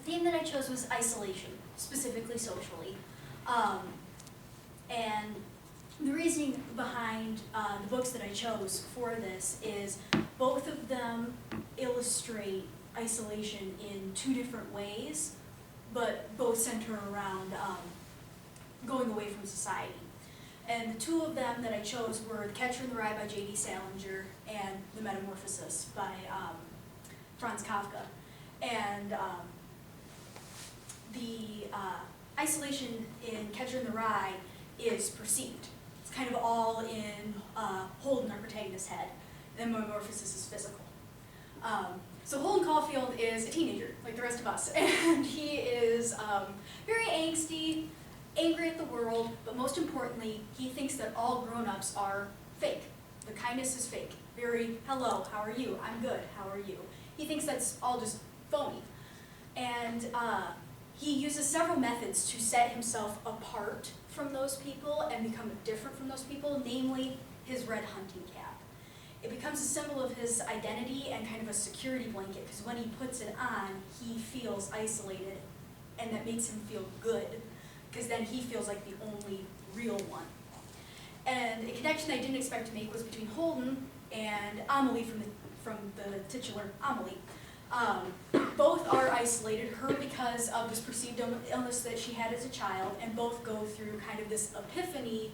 The theme that I chose was isolation, specifically socially. And the reasoning behind the books that I chose for this is both of them illustrate isolation in two different ways, but both center around going away from society. And the two of them that I chose were The Catcher in the Rye by J.D. Salinger and The Metamorphosis by Franz Kafka. And the isolation in Catcher in the Rye is perceived. It's kind of all in Holden, our protagonist's head. And the Metamorphosis is physical. So Holden Caulfield is a teenager, like the rest of us, and he is very angsty, angry at the world, but most importantly, he thinks that all grown-ups are fake. The kindness is fake. Very, hello, how are you? I'm good, how are you? He thinks that's all just phony. And he uses several methods to set himself apart from those people and become different from those people, namely his red hunting cap. It becomes a symbol of his identity and kind of a security blanket, because when he puts it on, he feels isolated, and that makes him feel good, because then he feels like the only real one. And a connection I didn't expect to make was between Holden and Amelie from the titular Amelie. Both are isolated, her because of this perceived illness that she had as a child, and both go through kind of this epiphany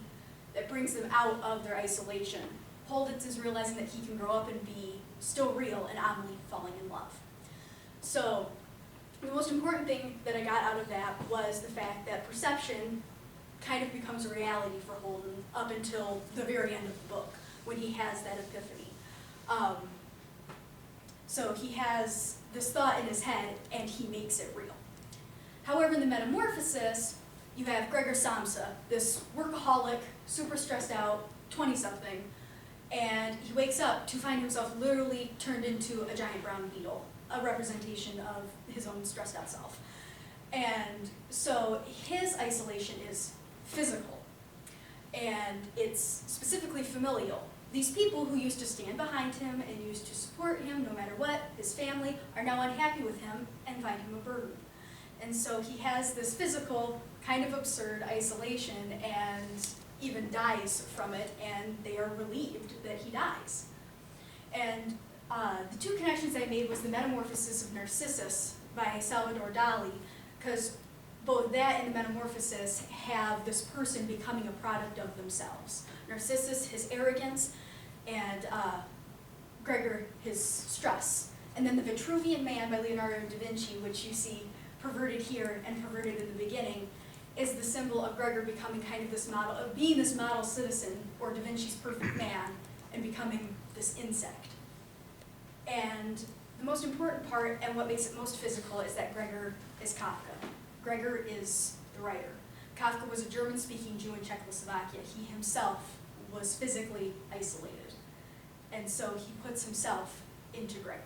that brings them out of their isolation. Holden's is realizing that he can grow up and be still real, and Amelie falling in love. So the most important thing that I got out of that was the fact that perception kind of becomes a reality for Holden up until the very end of the book, when he has that epiphany. So he has this thought in his head, and he makes it real. However, in the Metamorphosis, you have Gregor Samsa, this workaholic, super stressed out, 20-something, and he wakes up to find himself literally turned into a giant brown beetle, a representation of his own stressed out self. And so his isolation is physical, and it's specifically familial. These people who used to stand behind him and used to support him no matter what, his family, are now unhappy with him and find him a burden. And so he has this physical, kind of absurd isolation and even dies from it, and they are relieved that he dies. And the two connections I made was The Metamorphosis of Narcissus by Salvador Dali, because both that and The Metamorphosis have this person becoming a product of themselves. Narcissus, his arrogance, and Gregor, his stress. And then The Vitruvian Man by Leonardo da Vinci, which you see perverted here and perverted in the beginning, is the symbol of Gregor becoming kind of this model, of being this model citizen, or Da Vinci's perfect man, and becoming this insect. And the most important part, and what makes it most physical, is that Gregor is Kafka. Gregor is the writer. Kafka was a German-speaking Jew in Czechoslovakia. He himself was physically isolated. And so he puts himself into Gregor.